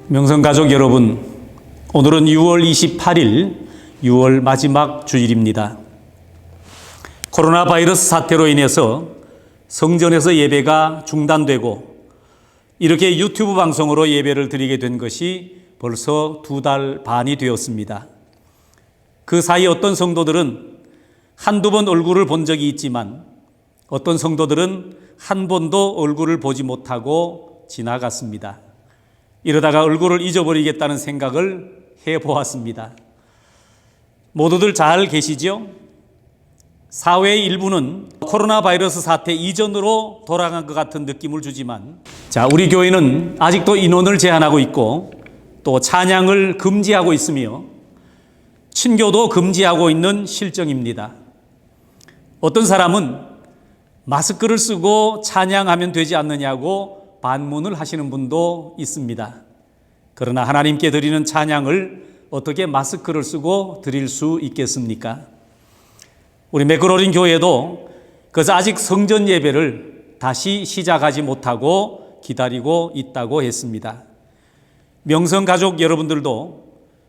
명성가족 여러분, 오늘은 6월 28일, 6월 마지막 주일입니다. 코로나 바이러스 사태로 인해서 성전에서 예배가 중단되고 이렇게 유튜브 방송으로 예배를 드리게 된 것이 벌써 2달 반이 되었습니다. 그 사이 어떤 성도들은 한두 번 얼굴을 본 적이 있지만 어떤 성도들은 한 번도 얼굴을 보지 못하고 지나갔습니다. 이러다가 얼굴을 잊어버리겠다는 생각을 해보았습니다. 모두들 잘 계시죠? 사회의 일부는 코로나 바이러스 사태 이전으로 돌아간 것 같은 느낌을 주지만 우리 교회는 아직도 인원을 제한하고 있고 또 찬양을 금지하고 있으며 친교도 금지하고 있는 실정입니다. 어떤 사람은 마스크를 쓰고 찬양하면 되지 않느냐고 반문을 하시는 분도 있습니다. 그러나 하나님께 드리는 찬양을 어떻게 마스크를 쓰고 드릴 수 있겠습니까? 우리 매끄러린 교회도 그래서 아직 성전 예배를 다시 시작하지 못하고 기다리고 있다고 했습니다. 명성가족 여러분들도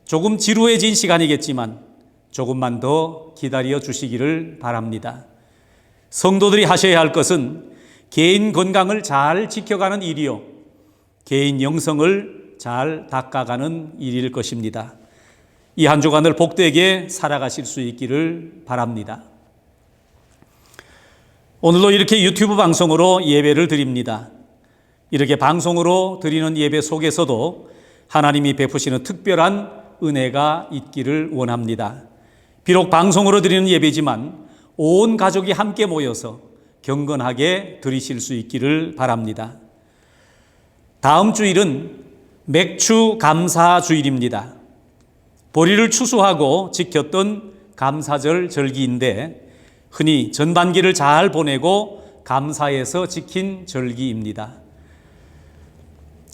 조금 지루해진 시간이겠지만 조금만 더 기다려 주시기를 바랍니다. 성도들이 하셔야 할 것은 개인 건강을 잘 지켜가는 일이요, 개인 영성을 잘 닦아가는 일일 것입니다. 이 한 주간을 복되게 살아가실 수 있기를 바랍니다. 오늘도 이렇게 유튜브 방송으로 예배를 드립니다. 이렇게 방송으로 드리는 예배 속에서도 하나님이 베푸시는 특별한 은혜가 있기를 원합니다. 비록 방송으로 드리는 예배지만 온 가족이 함께 모여서 경건하게 드리실 수 있기를 바랍니다. 다음 주일은 맥추 감사 주일입니다. 보리를 추수하고 지켰던 감사절 절기인데 흔히 전반기를 잘 보내고 감사해서 지킨 절기입니다.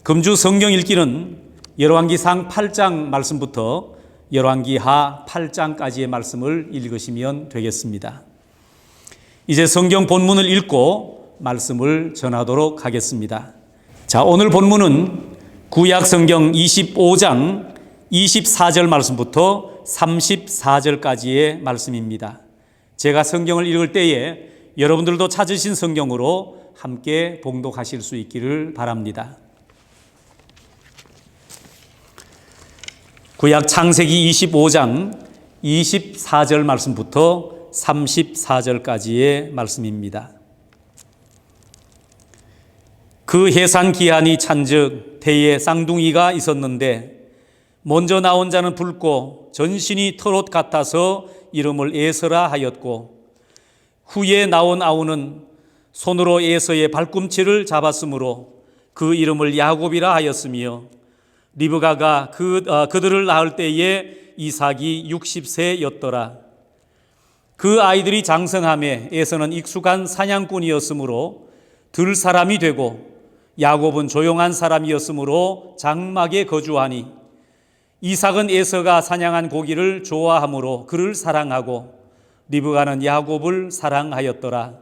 금주 성경 읽기는 열왕기상 8장 말씀부터 열왕기하 8장까지의 말씀을 읽으시면 되겠습니다. 이제 성경 본문을 읽고 말씀을 전하도록 하겠습니다. 오늘 본문은 구약 성경 25장 24절 말씀부터 34절까지의 말씀입니다. 제가 성경을 읽을 때에 여러분들도 찾으신 성경으로 함께 봉독하실 수 있기를 바랍니다. 구약 창세기 25장 24절 말씀부터 34절까지의 말씀입니다. 그 해산 기한이 찬즉 태에 쌍둥이가 있었는데 먼저 나온 자는 붉고 전신이 털옷 같아서 이름을 에서라 하였고 후에 나온 아우는 손으로 에서의 발꿈치를 잡았으므로 그 이름을 야곱이라 하였으며 리브가가 그들을 낳을 때에 이삭이 60세였더라. 그 아이들이 장성함에 에서는 익숙한 사냥꾼이었으므로 들 사람이 되고 야곱은 조용한 사람이었으므로 장막에 거주하니 이삭은 에서가 사냥한 고기를 좋아하므로 그를 사랑하고 리브가는 야곱을 사랑하였더라.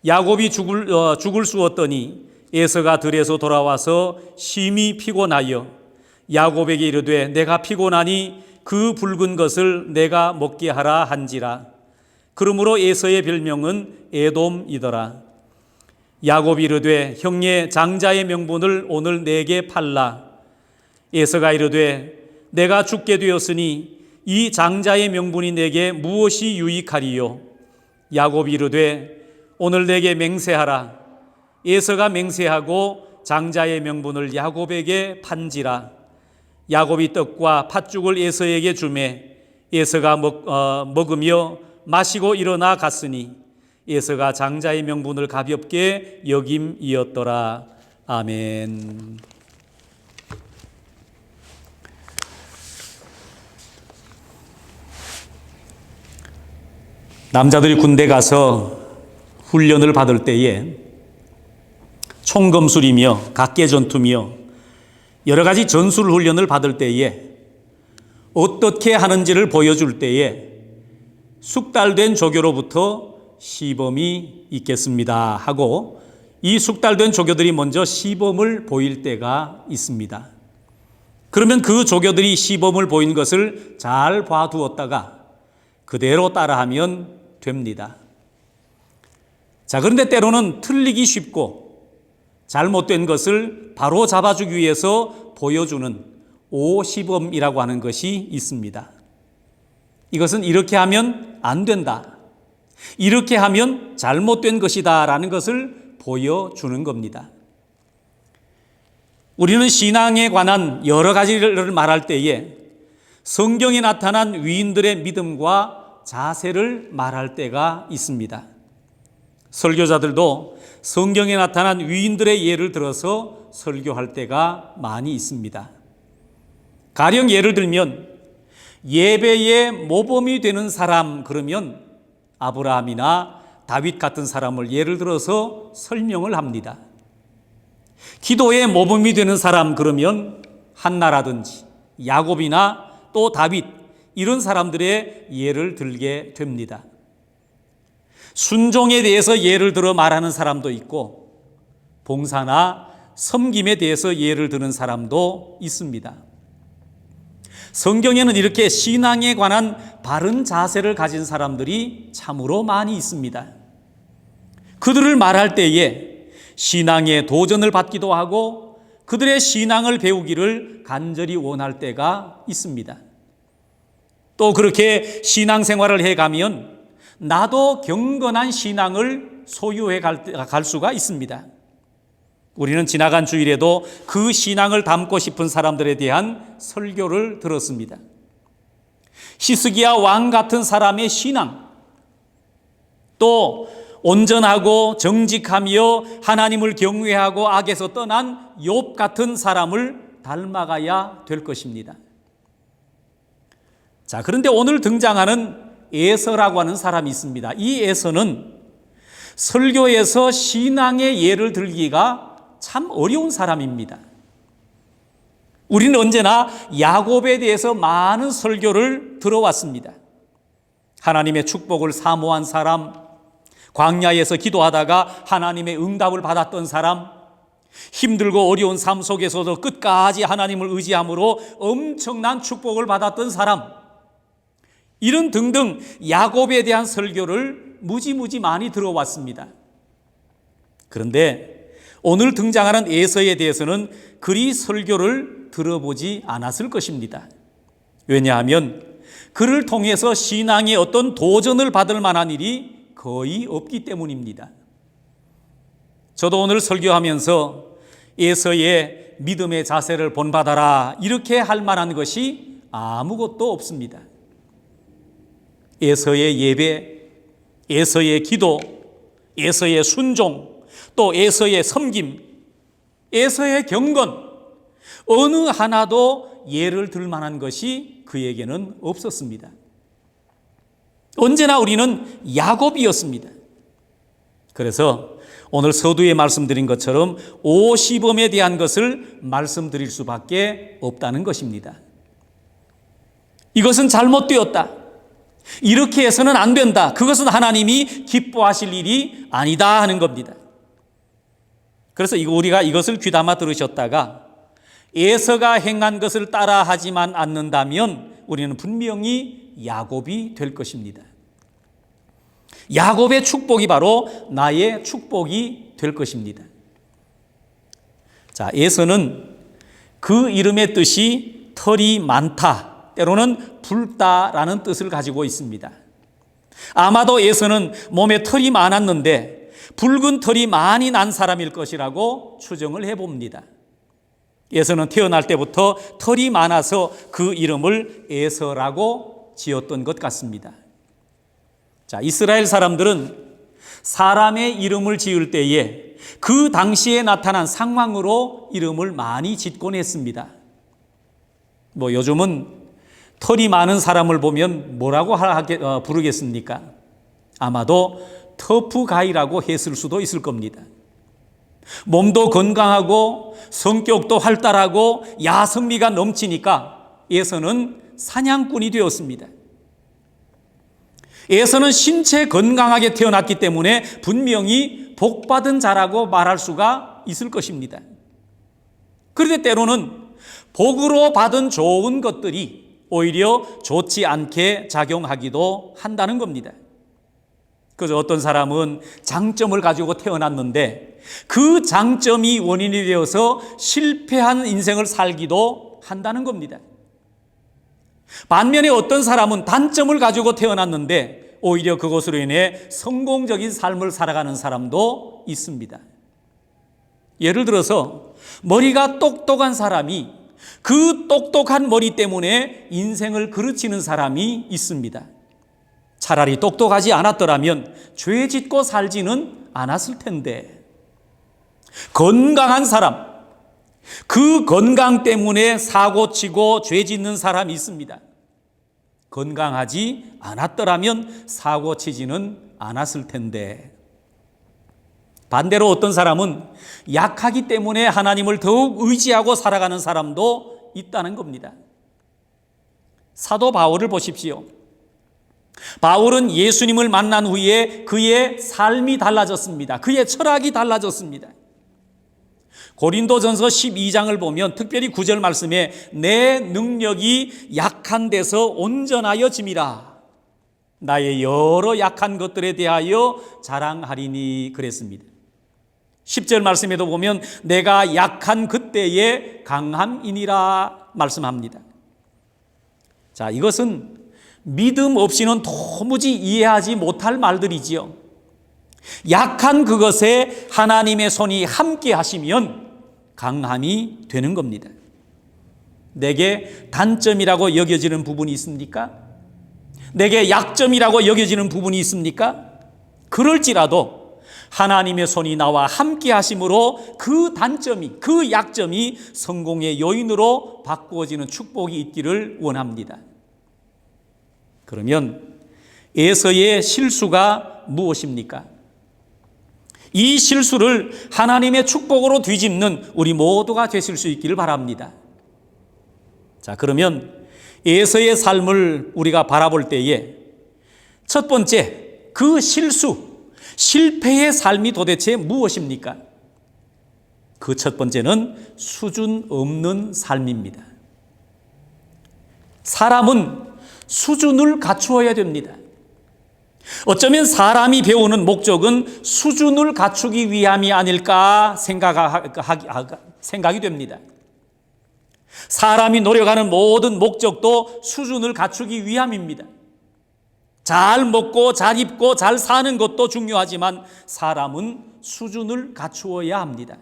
야곱이 죽을 쑤었더니 에서가 들에서 돌아와서 심히 피곤하여 야곱에게 이르되 내가 피곤하니 그 붉은 것을 내가 먹게 하라 한지라. 그러므로 에서의 별명은 에돔이더라. 야곱이 이르되 형의 장자의 명분을 오늘 내게 팔라. 에서가 이르되 내가 죽게 되었으니 이 장자의 명분이 내게 무엇이 유익하리요? 야곱이 이르되 오늘 내게 맹세하라. 에서가 맹세하고 장자의 명분을 야곱에게 판지라. 야곱이 떡과 팥죽을 에서에게 주매 에서가 먹으며 마시고 일어나 갔으니 에서가 장자의 명분을 가볍게 여김이었더라. 아멘. 남자들이 군대 가서 훈련을 받을 때에 총검술이며 각계전투며 여러 가지 전술 훈련을 받을 때에 어떻게 하는지를 보여줄 때에 숙달된 조교로부터 시범이 있겠습니다 하고 이 숙달된 조교들이 먼저 시범을 보일 때가 있습니다. 그러면 그 조교들이 시범을 보인 것을 잘 봐두었다가 그대로 따라하면 됩니다. 자, 그런데 때로는 틀리기 쉽고 잘못된 것을 바로 잡아주기 위해서 보여주는 오시범이라고 하는 것이 있습니다. 이것은 이렇게 하면 안 된다, 이렇게 하면 잘못된 것이다 라는 것을 보여주는 겁니다. 우리는 신앙에 관한 여러 가지를 말할 때에 성경에 나타난 위인들의 믿음과 자세를 말할 때가 있습니다. 설교자들도 성경에 나타난 위인들의 예를 들어서 설교할 때가 많이 있습니다. 가령 예를 들면 예배의 모범이 되는 사람 그러면 아브라함이나 다윗 같은 사람을 예를 들어서 설명을 합니다. 기도의 모범이 되는 사람 그러면 한나라든지 야곱이나 또 다윗 이런 사람들의 예를 들게 됩니다. 순종에 대해서 예를 들어 말하는 사람도 있고 봉사나 섬김에 대해서 예를 드는 사람도 있습니다. 성경에는 이렇게 신앙에 관한 바른 자세를 가진 사람들이 참으로 많이 있습니다. 그들을 말할 때에 신앙에 도전을 받기도 하고 그들의 신앙을 배우기를 간절히 원할 때가 있습니다. 또 그렇게 신앙생활을 해가면 나도 경건한 신앙을 소유해 갈 수가 있습니다. 우리는 지나간 주일에도 그 신앙을 담고 싶은 사람들에 대한 설교를 들었습니다. 히스기야 왕 같은 사람의 신앙, 또 온전하고 정직하며 하나님을 경외하고 악에서 떠난 욥 같은 사람을 닮아가야 될 것입니다. 자, 그런데 오늘 등장하는 에서라고 하는 사람이 있습니다. 이 에서는 설교에서 신앙의 예를 들기가 참 어려운 사람입니다. 우리는 언제나 야곱에 대해서 많은 설교를 들어왔습니다. 하나님의 축복을 사모한 사람, 광야에서 기도하다가 하나님의 응답을 받았던 사람, 힘들고 어려운 삶 속에서도 끝까지 하나님을 의지함으로 엄청난 축복을 받았던 사람, 이런 등등 야곱에 대한 설교를 무지무지 많이 들어왔습니다. 그런데 오늘 등장하는 에서에 대해서는 그리 설교를 들어보지 않았을 것입니다. 왜냐하면 그를 통해서 신앙의 어떤 도전을 받을 만한 일이 거의 없기 때문입니다. 저도 오늘 설교하면서 에서의 믿음의 자세를 본받아라 이렇게 할 만한 것이 아무것도 없습니다. 에서의 예배, 에서의 기도, 에서의 순종, 또 에서의 섬김, 에서의 경건, 어느 하나도 예를 들 만한 것이 그에게는 없었습니다. 언제나 우리는 야곱이었습니다. 그래서 오늘 서두에 말씀드린 것처럼 오시범에 대한 것을 말씀드릴 수밖에 없다는 것입니다. 이것은 잘못되었다, 이렇게 해서는 안 된다, 그것은 하나님이 기뻐하실 일이 아니다 하는 겁니다. 그래서 우리가 이것을 귀담아 들으셨다가 에서가 행한 것을 따라하지만 않는다면 우리는 분명히 야곱이 될 것입니다. 야곱의 축복이 바로 나의 축복이 될 것입니다. 자, 에서는 그 이름의 뜻이 털이 많다, 때로는 붉다라는 뜻을 가지고 있습니다. 아마도 에서는 몸에 털이 많았는데 붉은 털이 많이 난 사람일 것이라고 추정을 해봅니다. 에서는 태어날 때부터 털이 많아서 그 이름을 에서라고 지었던 것 같습니다. 자, 이스라엘 사람들은 사람의 이름을 지을 때에 그 당시에 나타난 상황으로 이름을 많이 짓곤 했습니다. 요즘은 털이 많은 사람을 보면 뭐라고 부르겠습니까? 아마도 터프가이라고 했을 수도 있을 겁니다. 몸도 건강하고 성격도 활달하고 야성미가 넘치니까 에서는 사냥꾼이 되었습니다. 에서는 신체 건강하게 태어났기 때문에 분명히 복받은 자라고 말할 수가 있을 것입니다. 그런데 때로는 복으로 받은 좋은 것들이 오히려 좋지 않게 작용하기도 한다는 겁니다. 그래서 어떤 사람은 장점을 가지고 태어났는데 그 장점이 원인이 되어서 실패한 인생을 살기도 한다는 겁니다. 반면에 어떤 사람은 단점을 가지고 태어났는데 오히려 그것으로 인해 성공적인 삶을 살아가는 사람도 있습니다. 예를 들어서 머리가 똑똑한 사람이 그 똑똑한 머리 때문에 인생을 그르치는 사람이 있습니다. 차라리 똑똑하지 않았더라면 죄 짓고 살지는 않았을 텐데. 건강한 사람, 그 건강 때문에 사고치고 죄 짓는 사람이 있습니다. 건강하지 않았더라면 사고치지는 않았을 텐데. 반대로 어떤 사람은 약하기 때문에 하나님을 더욱 의지하고 살아가는 사람도 있다는 겁니다. 사도 바울을 보십시오. 바울은 예수님을 만난 후에 그의 삶이 달라졌습니다. 그의 철학이 달라졌습니다. 고린도전서 12장을 보면 특별히 9절 말씀에 내 능력이 약한 데서 온전하여 짐이라. 나의 여러 약한 것들에 대하여 자랑하리니 그랬습니다. 10절 말씀에도 보면 내가 약한 그때의 강함이니라 말씀합니다. 자, 이것은 믿음 없이는 도무지 이해하지 못할 말들이지요. 약한 그것에 하나님의 손이 함께 하시면 강함이 되는 겁니다. 내게 단점이라고 여겨지는 부분이 있습니까? 내게 약점이라고 여겨지는 부분이 있습니까? 그럴지라도 하나님의 손이 나와 함께 하심으로 그 단점이, 그 약점이 성공의 요인으로 바꾸어지는 축복이 있기를 원합니다. 그러면 에서의 실수가 무엇입니까? 이 실수를 하나님의 축복으로 뒤집는 우리 모두가 되실 수 있기를 바랍니다. 자, 그러면 에서의 삶을 우리가 바라볼 때에 첫 번째, 그 실패의 삶이 도대체 무엇입니까? 그 첫 번째는 수준 없는 삶입니다. 사람은 수준을 갖추어야 됩니다. 어쩌면 사람이 배우는 목적은 수준을 갖추기 위함이 아닐까 생각이 됩니다. 사람이 노력하는 모든 목적도 수준을 갖추기 위함입니다. 잘 먹고 잘 입고 잘 사는 것도 중요하지만 사람은 수준을 갖추어야 합니다.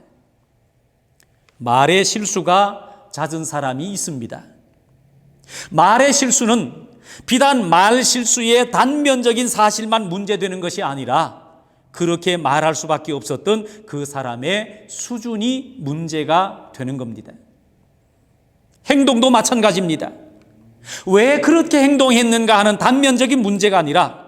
말의 실수가 잦은 사람이 있습니다. 말의 실수는 비단 말 실수의 단면적인 사실만 문제되는 것이 아니라 그렇게 말할 수밖에 없었던 그 사람의 수준이 문제가 되는 겁니다. 행동도 마찬가지입니다. 왜 그렇게 행동했는가 하는 단면적인 문제가 아니라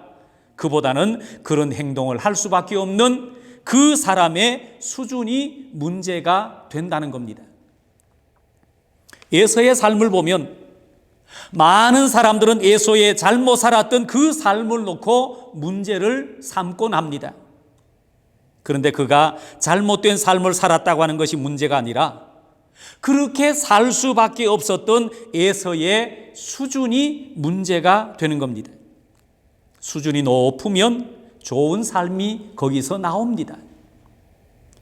그보다는 그런 행동을 할 수밖에 없는 그 사람의 수준이 문제가 된다는 겁니다. 에서의 삶을 보면 많은 사람들은 에서의 잘못 살았던 그 삶을 놓고 문제를 삼곤 합니다. 그런데 그가 잘못된 삶을 살았다고 하는 것이 문제가 아니라 그렇게 살 수밖에 없었던 에서의 수준이 문제가 되는 겁니다. 수준이 높으면 좋은 삶이 거기서 나옵니다.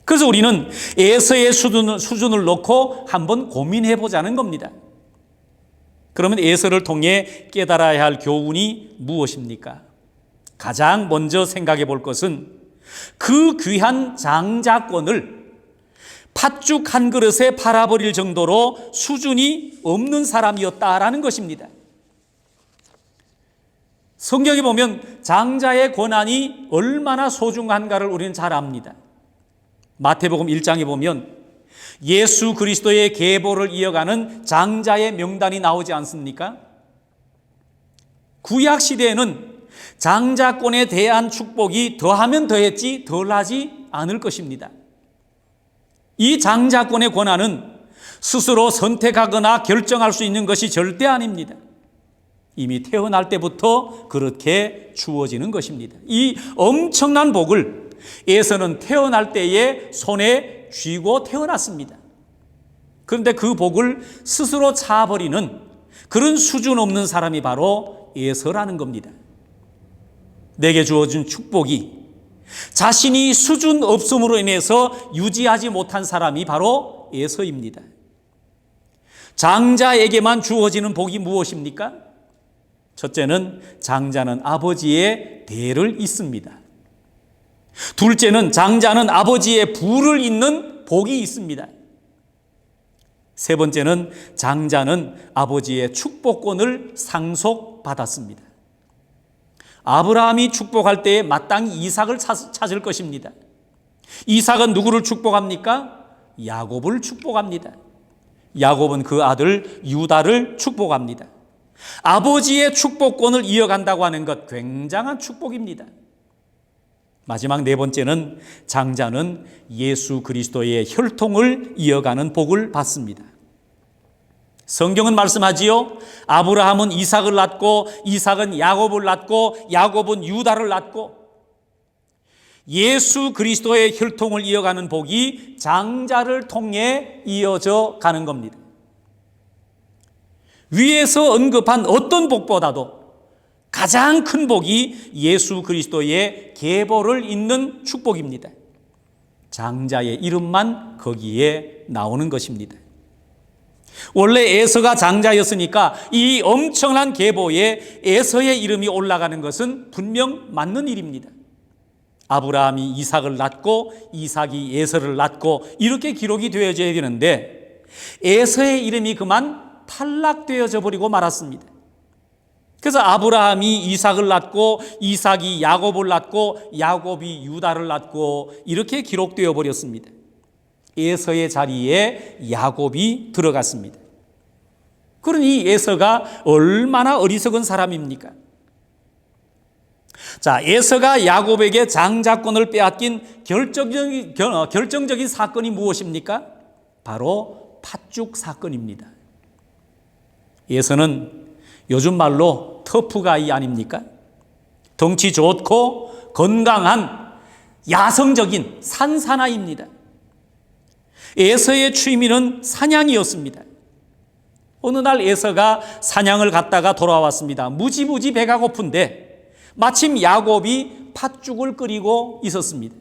그래서 우리는 에서의 수준을 놓고 한번 고민해 보자는 겁니다. 그러면 에서를 통해 깨달아야 할 교훈이 무엇입니까? 가장 먼저 생각해 볼 것은 그 귀한 장자권을 팥죽 한 그릇에 팔아버릴 정도로 수준이 없는 사람이었다라는 것입니다. 성경에 보면 장자의 권한이 얼마나 소중한가를 우리는 잘 압니다. 마태복음 1장에 보면 예수 그리스도의 계보를 이어가는 장자의 명단이 나오지 않습니까? 구약 시대에는 장자권에 대한 축복이 더하면 더했지 덜하지 않을 것입니다. 이 장자권의 권한은 스스로 선택하거나 결정할 수 있는 것이 절대 아닙니다. 이미 태어날 때부터 그렇게 주어지는 것입니다. 이 엄청난 복을 에서는 태어날 때에 손에 쥐고 태어났습니다. 그런데 그 복을 스스로 차버리는 그런 수준 없는 사람이 바로 에서라는 겁니다. 내게 주어진 축복이 자신이 수준 없음으로 인해서 유지하지 못한 사람이 바로 에서입니다. 장자에게만 주어지는 복이 무엇입니까? 첫째는 장자는 아버지의 대를 잇습니다. 둘째는 장자는 아버지의 부를 잇는 복이 있습니다. 세 번째는 장자는 아버지의 축복권을 상속받았습니다. 아브라함이 축복할 때에 마땅히 이삭을 찾을 것입니다. 이삭은 누구를 축복합니까? 야곱을 축복합니다. 야곱은 그 아들 유다를 축복합니다. 아버지의 축복권을 이어간다고 하는 것 굉장한 축복입니다. 마지막 네 번째는 장자는 예수 그리스도의 혈통을 이어가는 복을 받습니다. 성경은 말씀하지요. 아브라함은 이삭을 낳고 이삭은 야곱을 낳고 야곱은 유다를 낳고 예수 그리스도의 혈통을 이어가는 복이 장자를 통해 이어져 가는 겁니다. 위에서 언급한 어떤 복보다도 가장 큰 복이 예수 그리스도의 계보를 잇는 축복입니다. 장자의 이름만 거기에 나오는 것입니다. 원래 에서가 장자였으니까 이 엄청난 계보에 에서의 이름이 올라가는 것은 분명 맞는 일입니다. 아브라함이 이삭을 낳고 이삭이 에서를 낳고 이렇게 기록이 되어져야 되는데 에서의 이름이 그만 탈락되어져 버리고 말았습니다. 그래서 아브라함이 이삭을 낳고 이삭이 야곱을 낳고 야곱이 유다를 낳고 이렇게 기록되어 버렸습니다. 에서의 자리에 야곱이 들어갔습니다. 그러니 에서가 얼마나 어리석은 사람입니까? 자, 에서가 야곱에게 장자권을 빼앗긴 결정적인 사건이 무엇입니까? 바로 팥죽 사건입니다. 에서는 요즘 말로 터프가이 아닙니까? 덩치 좋고 건강한 야성적인 산사나이입니다. 에서의 취미는 사냥이었습니다. 어느 날 에서가 사냥을 갔다가 돌아왔습니다. 무지무지 배가 고픈데 마침 야곱이 팥죽을 끓이고 있었습니다.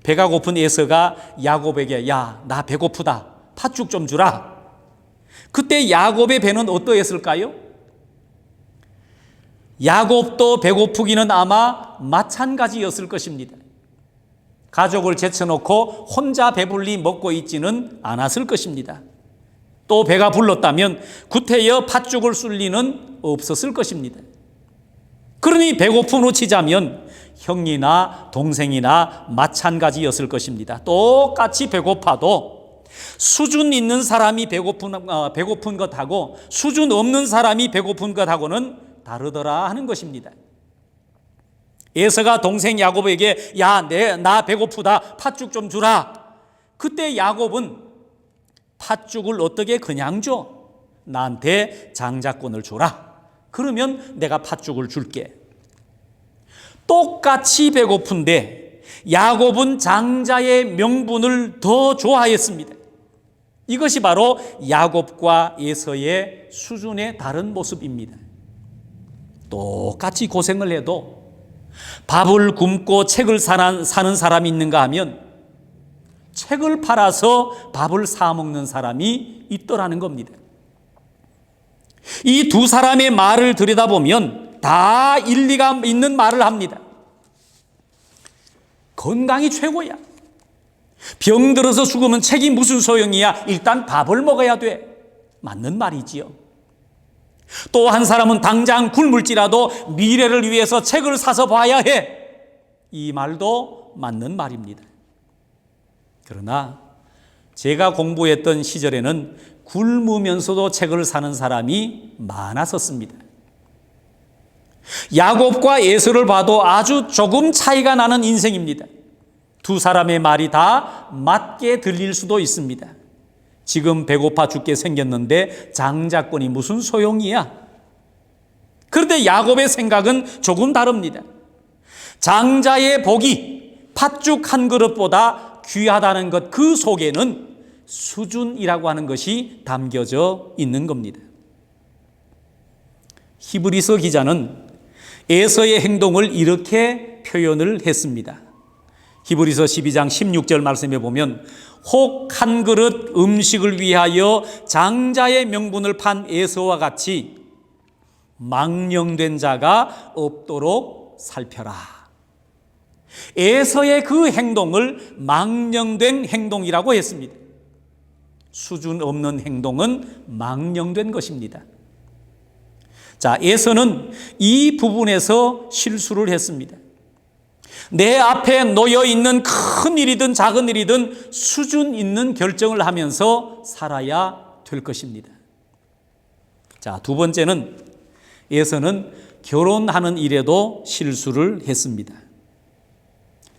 배가 고픈 에서가 야곱에게 야, 나 배고프다. 팥죽 좀 주라. 그때 야곱의 배는 어떠했을까요? 야곱도 배고프기는 아마 마찬가지였을 것입니다. 가족을 제쳐놓고 혼자 배불리 먹고 있지는 않았을 것입니다. 또 배가 불렀다면 구태여 팥죽을 쏠 리는 없었을 것입니다. 그러니 배고픔으로 치자면 형이나 동생이나 마찬가지였을 것입니다. 똑같이 배고파도 수준 있는 사람이 배고픈 것하고 수준 없는 사람이 배고픈 것하고는 다르더라 하는 것입니다. 에서가 동생 야곱에게 야, 나 배고프다. 팥죽 좀 주라. 그때 야곱은 팥죽을 어떻게 그냥 줘? 나한테 장자권을 줘라. 그러면 내가 팥죽을 줄게. 똑같이 배고픈데 야곱은 장자의 명분을 더 좋아했습니다. 이것이 바로 야곱과 에서의 수준의 다른 모습입니다. 똑같이 고생을 해도 밥을 굶고 책을 사는 사람이 있는가 하면 책을 팔아서 밥을 사 먹는 사람이 있더라는 겁니다. 이 두 사람의 말을 들여다보면 다 일리가 있는 말을 합니다. 건강이 최고야. 병들어서 죽으면 책이 무슨 소용이야. 일단 밥을 먹어야 돼. 맞는 말이지요. 또 한 사람은 당장 굶을지라도 미래를 위해서 책을 사서 봐야 해. 이 말도 맞는 말입니다. 그러나 제가 공부했던 시절에는 굶으면서도 책을 사는 사람이 많았었습니다. 야곱과 에서를 봐도 아주 조금 차이가 나는 인생입니다. 두 사람의 말이 다 맞게 들릴 수도 있습니다. 지금 배고파 죽게 생겼는데 장자권이 무슨 소용이야? 그런데 야곱의 생각은 조금 다릅니다. 장자의 복이 팥죽 한 그릇보다 귀하다는 것, 그 속에는 수준이라고 하는 것이 담겨져 있는 겁니다. 히브리서 기자는 에서의 행동을 이렇게 표현을 했습니다. 히브리서 12장 16절 말씀에 보면 혹 한 그릇 음식을 위하여 장자의 명분을 판 에서와 같이 망령된 자가 없도록 살펴라. 에서의 그 행동을 망령된 행동이라고 했습니다. 수준 없는 행동은 망령된 것입니다. 자, 에서는 이 부분에서 실수를 했습니다. 내 앞에 놓여 있는 큰 일이든 작은 일이든 수준 있는 결정을 하면서 살아야 될 것입니다. 자, 두 번째는 에서는 결혼하는 일에도 실수를 했습니다.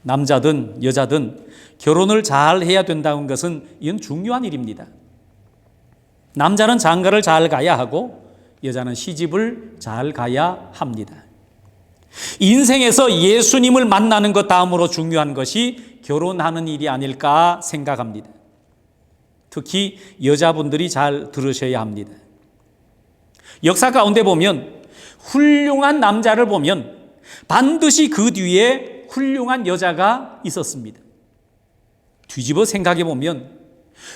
남자든 여자든 결혼을 잘 해야 된다는 것은 이건 중요한 일입니다. 남자는 장가를 잘 가야 하고 여자는 시집을 잘 가야 합니다. 인생에서 예수님을 만나는 것 다음으로 중요한 것이 결혼하는 일이 아닐까 생각합니다. 특히 여자분들이 잘 들으셔야 합니다. 역사 가운데 보면 훌륭한 남자를 보면 반드시 그 뒤에 훌륭한 여자가 있었습니다. 뒤집어 생각해 보면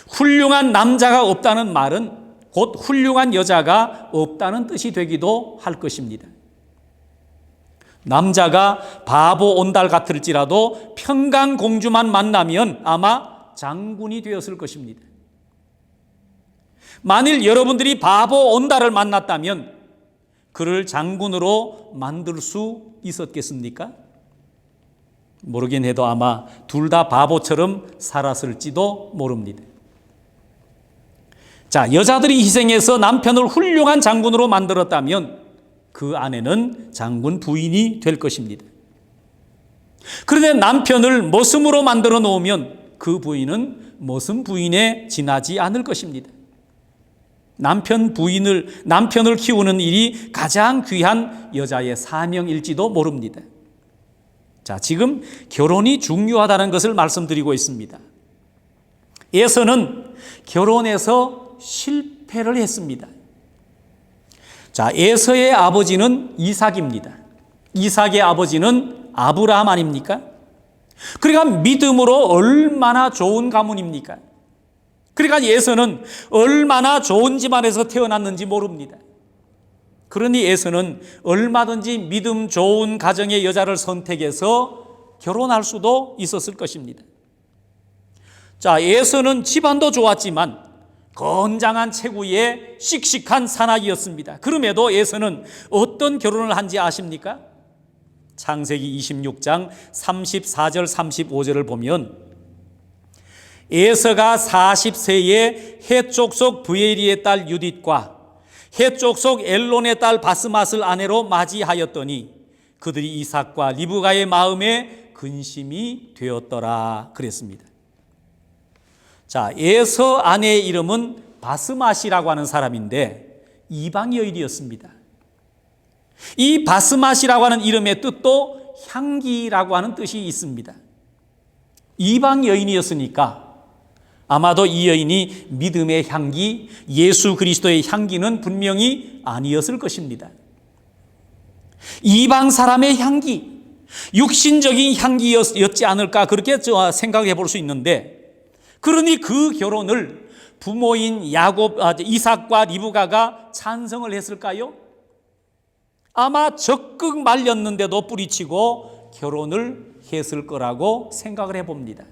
훌륭한 남자가 없다는 말은 곧 훌륭한 여자가 없다는 뜻이 되기도 할 것입니다. 남자가 바보 온달 같을지라도 평강공주만 만나면 아마 장군이 되었을 것입니다. 만일 여러분들이 바보 온달을 만났다면 그를 장군으로 만들 수 있었겠습니까? 모르긴 해도 아마 둘 다 바보처럼 살았을지도 모릅니다. 자, 여자들이 희생해서 남편을 훌륭한 장군으로 만들었다면 그 아내는 장군 부인이 될 것입니다. 그런데 남편을 머슴으로 만들어 놓으면 그 부인은 머슴 부인에 지나지 않을 것입니다. 남편을 키우는 일이 가장 귀한 여자의 사명일지도 모릅니다. 자, 지금 결혼이 중요하다는 것을 말씀드리고 있습니다. 에서는 결혼에서 실패를 했습니다. 자, 에서의 아버지는 이삭입니다. 이삭의 아버지는 아브라함 아닙니까? 그러니까 믿음으로 얼마나 좋은 가문입니까? 그러니까 에서는 얼마나 좋은 집안에서 태어났는지 모릅니다. 그러니 에서는 얼마든지 믿음 좋은 가정의 여자를 선택해서 결혼할 수도 있었을 것입니다. 자, 에서는 집안도 좋았지만 건장한 체구의 씩씩한 사나이였습니다. 그럼에도 에서는 어떤 결혼을 한지 아십니까? 창세기 26장 34절 35절을 보면 에서가 40세에 헷족속 브에리의 딸 유딧과 헷족속 엘론의 딸 바스맛을 아내로 맞이하였더니 그들이 이삭과 리브가의 마음에 근심이 되었더라 그랬습니다. 자, 에서 아내의 이름은 바스맛이라고 하는 사람인데 이방 여인이었습니다. 이 바스맛이라고 하는 이름의 뜻도 향기라고 하는 뜻이 있습니다. 이방 여인이었으니까 아마도 이 여인이 믿음의 향기, 예수 그리스도의 향기는 분명히 아니었을 것입니다. 이방 사람의 향기, 육신적인 향기였지 않을까 그렇게 생각해 볼 수 있는데, 그러니 그 결혼을 부모인 이삭과 리브가가 찬성을 했을까요? 아마 적극 말렸는데도 뿌리치고 결혼을 했을 거라고 생각을 해봅니다.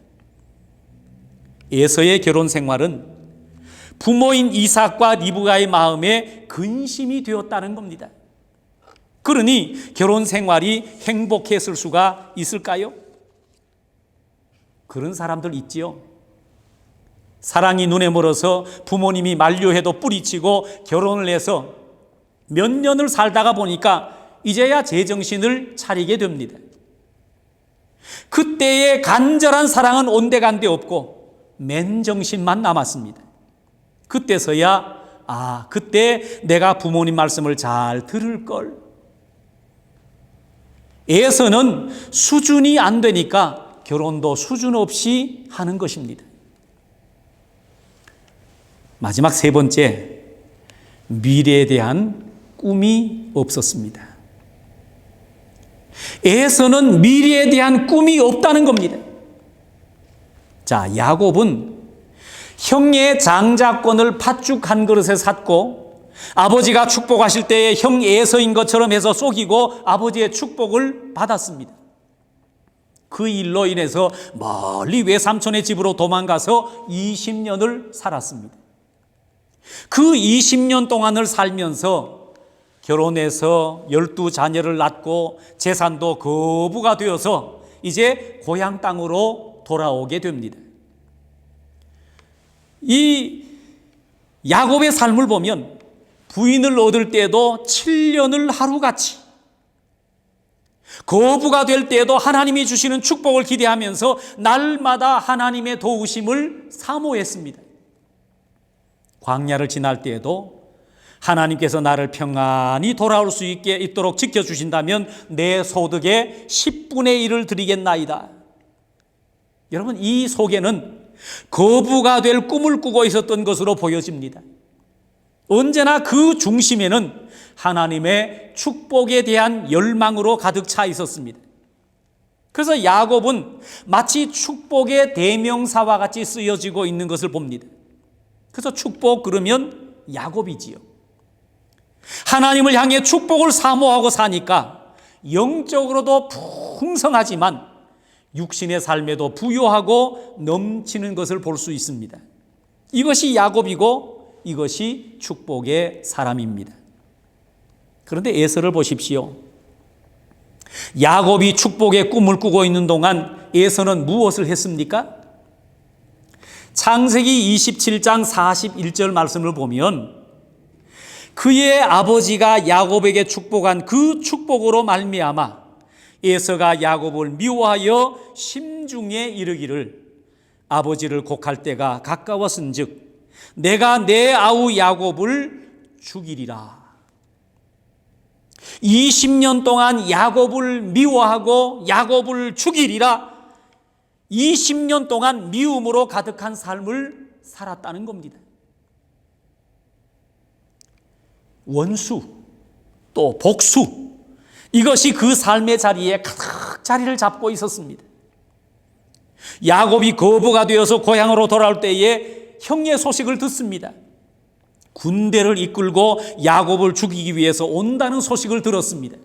에서의 결혼 생활은 부모인 이삭과 리브가의 마음에 근심이 되었다는 겁니다. 그러니 결혼 생활이 행복했을 수가 있을까요? 그런 사람들 있지요. 사랑이 눈에 멀어서 부모님이 만류해도 뿌리치고 결혼을 해서 몇 년을 살다가 보니까 이제야 제정신을 차리게 됩니다. 그때의 간절한 사랑은 온데간데 없고 맨정신만 남았습니다. 그때서야 그때 내가 부모님 말씀을 잘 들을 걸. 에서는 수준이 안 되니까 결혼도 수준 없이 하는 것입니다. 마지막 세 번째, 미래에 대한 꿈이 없었습니다. 에서는 미래에 대한 꿈이 없다는 겁니다. 자, 야곱은 형의 장자권을 팥죽 한 그릇에 샀고 아버지가 축복하실 때에 형 에서인 것처럼 해서 속이고 아버지의 축복을 받았습니다. 그 일로 인해서 멀리 외삼촌의 집으로 도망가서 20년을 살았습니다. 그 20년 동안을 살면서 결혼해서 12자녀를 낳고 재산도 거부가 되어서 이제 고향 땅으로 돌아오게 됩니다. 이 야곱의 삶을 보면 부인을 얻을 때도 7년을 하루같이, 거부가 될 때에도 하나님이 주시는 축복을 기대하면서 날마다 하나님의 도우심을 사모했습니다. 광야를 지날 때에도 하나님께서 나를 평안히 돌아올 수 있도록 지켜주신다면 내 소득의 10분의 1을 드리겠나이다. 여러분, 이 속에는 거부가 될 꿈을 꾸고 있었던 것으로 보여집니다. 언제나 그 중심에는 하나님의 축복에 대한 열망으로 가득 차 있었습니다. 그래서 야곱은 마치 축복의 대명사와 같이 쓰여지고 있는 것을 봅니다. 그래서 축복 그러면 야곱이지요. 하나님을 향해 축복을 사모하고 사니까 영적으로도 풍성하지만 육신의 삶에도 부유하고 넘치는 것을 볼 수 있습니다. 이것이 야곱이고 이것이 축복의 사람입니다. 그런데 에서를 보십시오. 야곱이 축복의 꿈을 꾸고 있는 동안 에서는 무엇을 했습니까? 창세기 27장 41절 말씀을 보면 그의 아버지가 야곱에게 축복한 그 축복으로 말미암아 에서가 야곱을 미워하여 심중에 이르기를 아버지를 곡할 때가 가까웠은즉 내가 내 아우 야곱을 죽이리라. 20년 동안 야곱을 미워하고 야곱을 죽이리라. 20년 동안 미움으로 가득한 삶을 살았다는 겁니다. 원수 또 복수, 이것이 그 삶의 자리에 가득 자리를 잡고 있었습니다. 야곱이 거부가 되어서 고향으로 돌아올 때에 형의 소식을 듣습니다. 군대를 이끌고 야곱을 죽이기 위해서 온다는 소식을 들었습니다.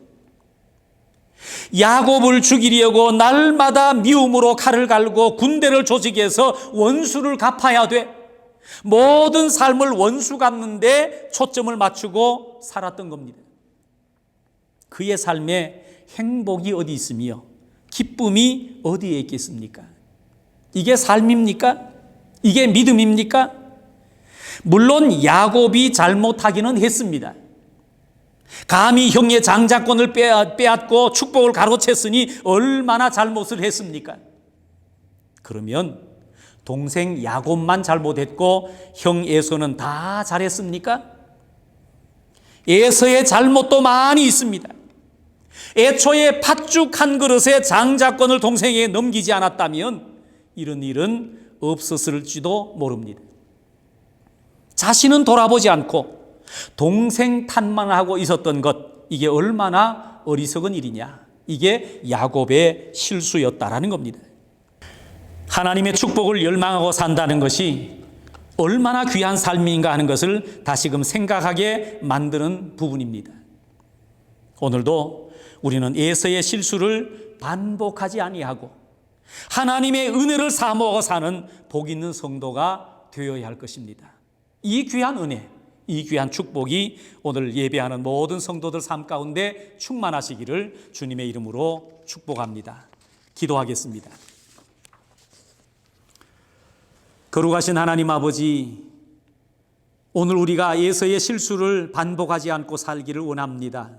야곱을 죽이려고 날마다 미움으로 칼을 갈고 군대를 조직해서 원수를 갚아야 돼. 모든 삶을 원수 갚는 데 초점을 맞추고 살았던 겁니다. 그의 삶에 행복이 어디 있으며 기쁨이 어디에 있겠습니까? 이게 삶입니까? 이게 믿음입니까? 물론 야곱이 잘못하기는 했습니다. 감히 형의 장자권을 빼앗고 축복을 가로챘으니 얼마나 잘못을 했습니까? 그러면 동생 야곱만 잘못했고 형 에서는 다 잘했습니까? 에서의 잘못도 많이 있습니다. 애초에 팥죽 한 그릇에 장자권을 동생에게 넘기지 않았다면 이런 일은 없었을지도 모릅니다. 자신은 돌아보지 않고 동생 탓만 하고 있었던 것, 이게 얼마나 어리석은 일이냐. 이게 야곱의 실수였다라는 겁니다. 하나님의 축복을 열망하고 산다는 것이 얼마나 귀한 삶인가 하는 것을 다시금 생각하게 만드는 부분입니다. 오늘도 우리는 에서의 실수를 반복하지 아니하고 하나님의 은혜를 사모하고 사는 복 있는 성도가 되어야 할 것입니다. 이 귀한 은혜, 이 귀한 축복이 오늘 예배하는 모든 성도들 삶 가운데 충만하시기를 주님의 이름으로 축복합니다. 기도하겠습니다. 거룩하신 하나님 아버지, 오늘 우리가 에서의 실수를 반복하지 않고 살기를 원합니다.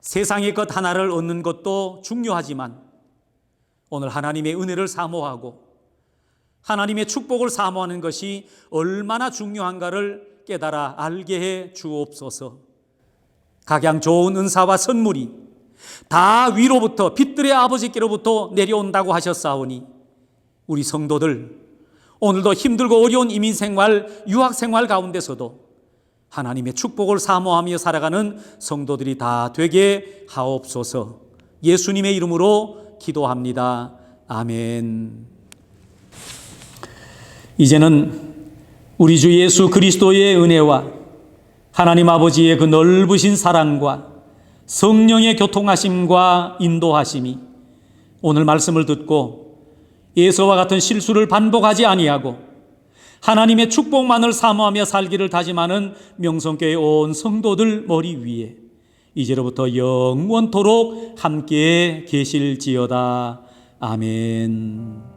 세상의 것 하나를 얻는 것도 중요하지만 오늘 하나님의 은혜를 사모하고 하나님의 축복을 사모하는 것이 얼마나 중요한가를 깨달아 알게 해 주옵소서. 각양 좋은 은사와 선물이 다 위로부터 빛들의 아버지께로부터 내려온다고 하셨사오니 우리 성도들 오늘도 힘들고 어려운 이민 생활, 유학 생활 가운데서도 하나님의 축복을 사모하며 살아가는 성도들이 다 되게 하옵소서. 예수님의 이름으로 기도합니다. 아멘. 이제는 우리 주 예수 그리스도의 은혜와 하나님 아버지의 그 넓으신 사랑과 성령의 교통하심과 인도하심이 오늘 말씀을 듣고 예서와 같은 실수를 반복하지 아니하고 하나님의 축복만을 사모하며 살기를 다짐하는 명성교회 온 성도들 머리 위에 이제로부터 영원토록 함께 계실지어다. 아멘.